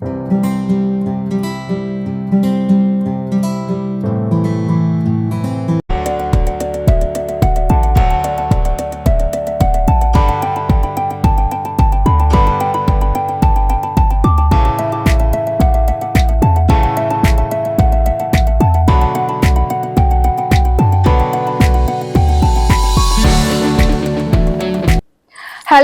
Hello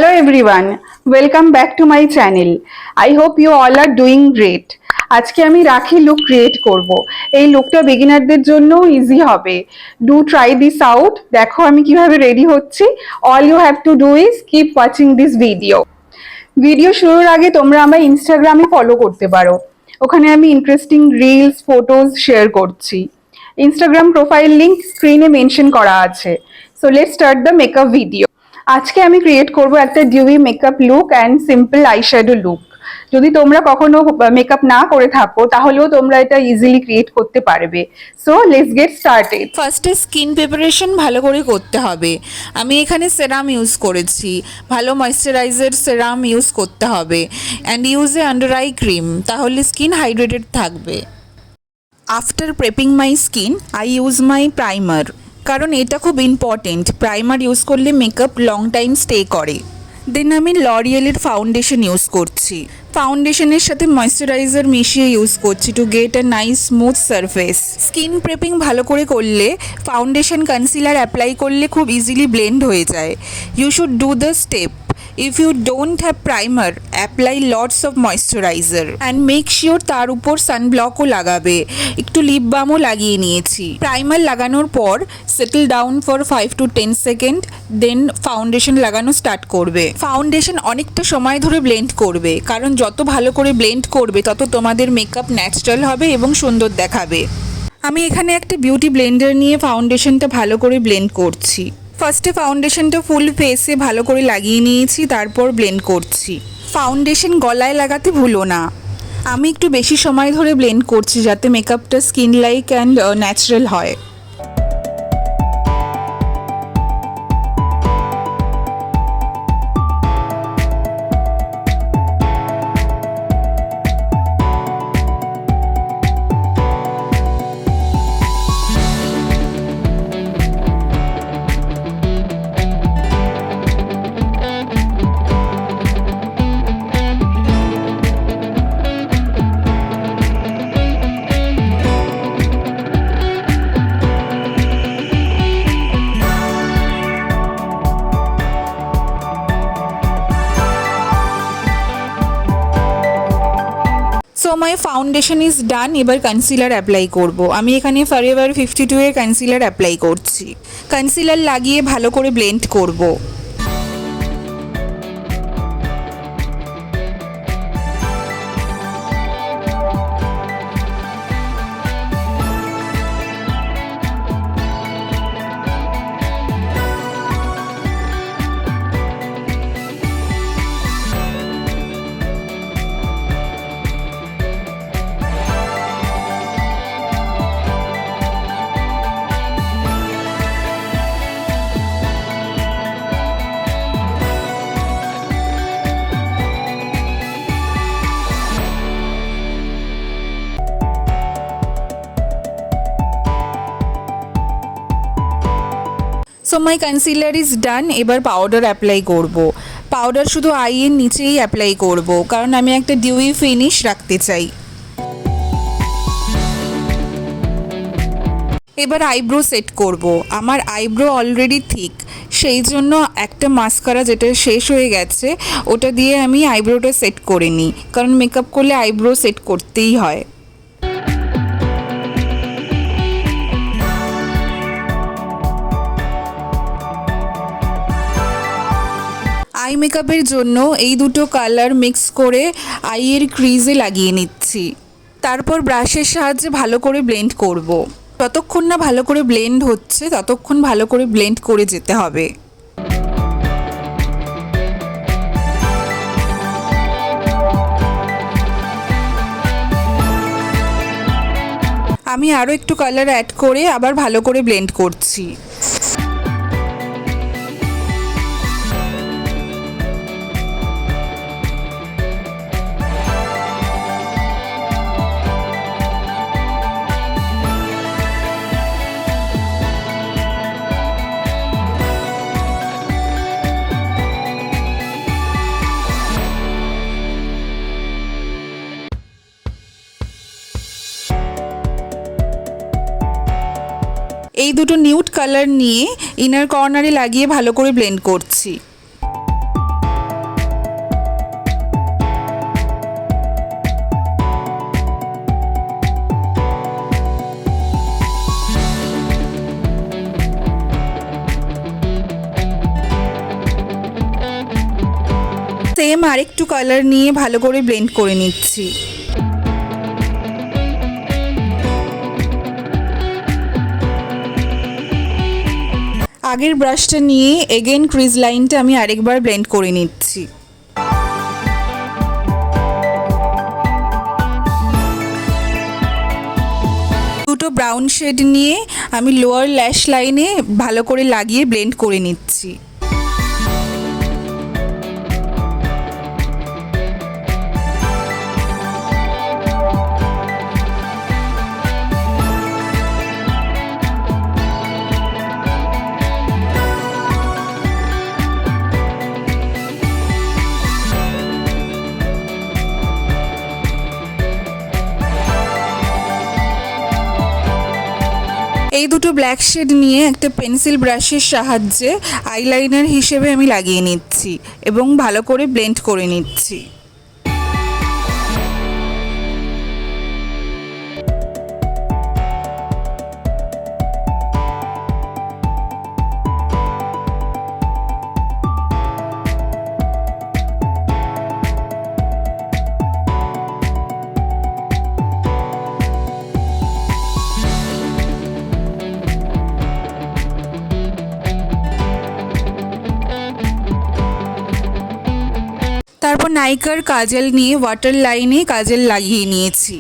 everyone, welcome back to my channel. I hope you all are doing great. আজকে আমি রাখি look create করব। এই লুকটা বিগিনারদের জন্য ইজি হবে। Do try this out. দেখো আমি কিভাবে রেডি হচ্ছি। All you have to do is keep watching this video. Video শুরুর আগে তোমরা আমার ইনস্টাগ্রামে ফলো করতে পারো। ওখানে আমি ইন্টারেস্টিং রিলস, ফটোজ শেয়ার করছি। ইনস্টাগ্রাম প্রোফাইল লিংক স্ক্রিনে মেনশন করা আছে। So let's start the makeup video. আজকে আমি ক্রিয়েট করব একটা dewy makeup look and simple eyeshadow look. যদি তোমরা কখনো মেকআপ না করে থাকো তাহলেও তোমরা এটা ইজিলি ক্রিয়েট করতে পারবে। So let's get started. ফার্স্টে স্কিন প্রিপারেশন ভালো করে করতে হবে। আমি এখানে সেরাম ইউজ করেছি, ভালো ময়েশ্চারাইজার সেরাম ইউজ করতে হবে and use a under eye cream, তাহলে স্কিন হাইড্রেটেড থাকবে। After prepping my skin I use my primer, কারণ এটা খুব ইম্পর্টেন্ট। প্রাইমার ইউজ করলে মেকআপ লং টাইম স্টে করে। দেন আমি লরিয়েলের ফাউন্ডেশন ইউজ করছি। ফাউন্ডেশনের সাথে ময়েশ্চারাইজার মিশিয়ে ইউজ করছি to get a nice smooth surface. Skin prepping ভালো করে করলে ফাউন্ডেশন কনসিলার অ্যাপ্লাই করলে খুব ইজিলি ব্লেন্ড হয়ে যায়। You should do the step. If you don't have primer, apply lots of moisturizer and make sure তার উপর সানব্লকও লাগাবে। একটু লিপ বামও লাগিয়ে নিয়েছি। প্রাইমার লাগানোর পর settle down for 5 to 10 second, then foundation লাগানো স্টার্ট করবে। ফাউন্ডেশন অনেকটা সময় ধরে ব্লেন্ড করবে, কারণ যত ভালো করে ব্লেন্ড করবে তত তোমাদের মেকআপ ন্যাচারাল হবে এবং সুন্দর দেখাবে। আমি এখানে একটা বিউটি ব্লেন্ডার নিয়ে ফাউন্ডেশনটা ভালো করে ব্লেন্ড করছি। ফার্স্টে ফাউন্ডেশনটা ফুল ফেসে ভালো করে লাগিয়ে নিয়েছি, তারপর ব্লেন্ড করছি। ফাউন্ডেশন গলায় লাগাতে ভুলো না। আমি একটু বেশি সময় ধরে ব্লেন্ড করছি যাতে মেকআপটা স্কিন লাইক অ্যান্ড ন্যাচারাল হয়। So my foundation is done. এবার কনসিলার অ্যাপ্লাই করব। আমি এখানে ফরএভার 52 এর কনসিলার অ্যাপ্লাই করছি। কনসিলার লাগিয়ে ভালো করে ব্লেন্ড করব। So my concealer is done. এবার পাউডার অ্যাপ্লাই করব। পাউডার শুধু আইয়ের নিচেই অ্যাপ্লাই করব, কারণ আমি একটা ডিউই ফিনিশ রাখতে চাই। এবার আইব্রো সেট করব। আমার আইব্রো অলরেডি থিক, সেই জন্য একটা মাস্কারা যেটা শেষ হয়ে গেছে ওটা দিয়ে আমি আইব্রোটা সেট করে নিই, কারণ মেকআপ করলে আইব্রো সেট করতেই হয়। আই মেকআপের জন্য এই দুটো কালার মিক্স করে আইয়ের ক্রিজে লাগিয়ে নিচ্ছি। তারপর ব্রাশের সাহায্যে ভালো করে ব্লেন্ড করব। যতক্ষণ না ভালো করে ব্লেন্ড হচ্ছে ততক্ষণ ভালো করে ব্লেন্ড করে যেতে হবে। আমি আরও একটু কালার অ্যাড করে আবার ভালো করে ব্লেন্ড করছি। এই দুটো নিউড কালার নিয়ে ইনার কর্নারে লাগিয়ে ভালো করে ব্লেন্ড করছি। সেম আরেকটু কালার নিয়ে ভালো করে ব্লেন্ড করে নিচ্ছি। আগের ব্রাশটা নিয়ে এগেন ক্রিজ লাইনটা আমি আরেকবার ব্লেন্ড করে নিচ্ছি। দুটো ব্রাউন শেড নিয়ে আমি লোয়ার ল্যাশ লাইনে ভালো করে লাগিয়ে ব্লেন্ড করে নিচ্ছি। এই দুটো ব্ল্যাক শেড নিয়ে একটা পেন্সিল ব্রাশের সাহায্যে আইলাইনার হিসেবে আমি লাগিয়ে নিচ্ছি এবং ভালো করে ব্লেন্ড করে নিচ্ছি। তারপর নাইকার কাজল নিয়ে ওয়াটার লাইনে কাজল লাগিয়ে নিয়েছি।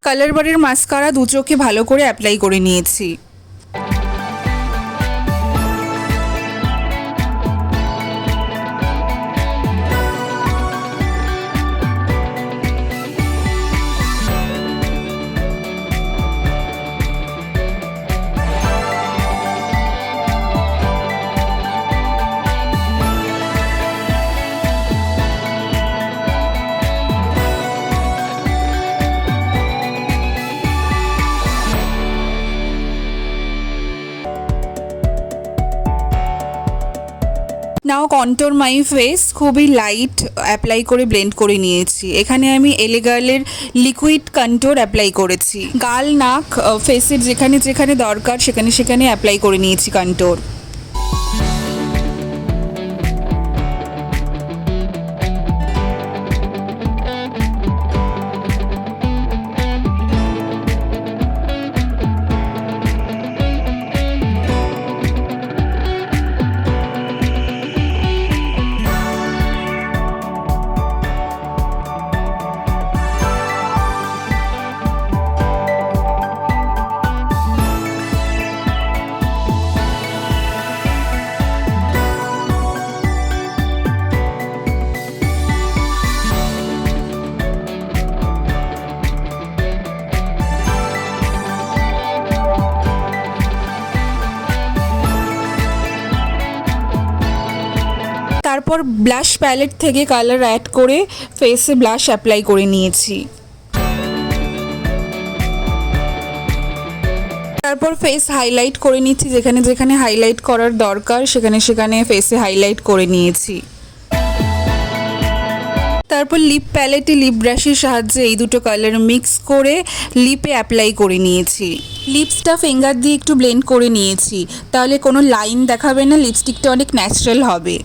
কালার বারের মাস্কারা দু চোখে ভালো করে অ্যাপ্লাই করে নিয়েছি। নাও কন্ট্যুর মাই ফেস খুবই লাইট অ্যাপ্লাই করে ব্লেন্ড করে নিয়েছি। এখানে আমি এলে গার্লের লিকুইড কন্ট্যুর অ্যাপ্লাই করেছি। গাল নাক ফেসের যেখানে যেখানে দরকার সেখানে সেখানে অ্যাপ্লাই করে নিয়েছি কন্ট্যুর। তারপর ব্লাশ প্যালেট থেকে কালার অ্যাড করে ফেসে ব্লাশ অ্যাপ্লাই করে নিয়েছি। তারপর ফেস হাইলাইট করে নিচ্ছি, যেখানে যেখানে হাইলাইট করার দরকার সেখানে সেখানে ফেসে হাইলাইট করে নিয়েছি। তারপর লিপ প্যালেটে লিপ ব্রাশের সাহায্যে এই দুটো কালার মিক্স করে লিপে অ্যাপ্লাই করে নিয়েছি। লিপসটা ফিঙ্গার দিয়ে একটু ব্লেন্ড করে নিয়েছি, তাহলে কোনো লাইন দেখাবে না, লিপস্টিকটা অনেক ন্যাচারাল হবে।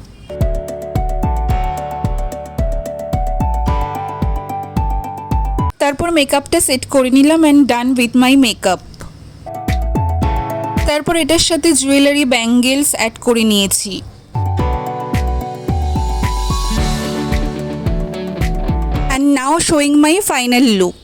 তারপর মেকআপটা সেট করে নিলাম and done with my makeup. তারপর এটার সাথে জুয়েলারি ব্যাঙ্গেলস অ্যাড করে নিয়েছি। And now showing my final look.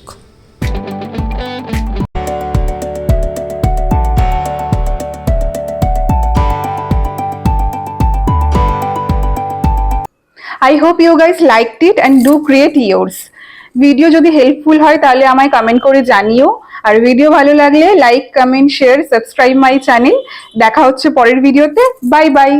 I hope you guys liked it and do create yours. Video যদি হেল্পফুল হয় তাহলে আমায় কমেন্ট করে জানিও, আর ভিডিও ভালো লাগলে like, comment, share, subscribe my channel. দেখা হচ্ছে পরের ভিডিওতে। Bye bye.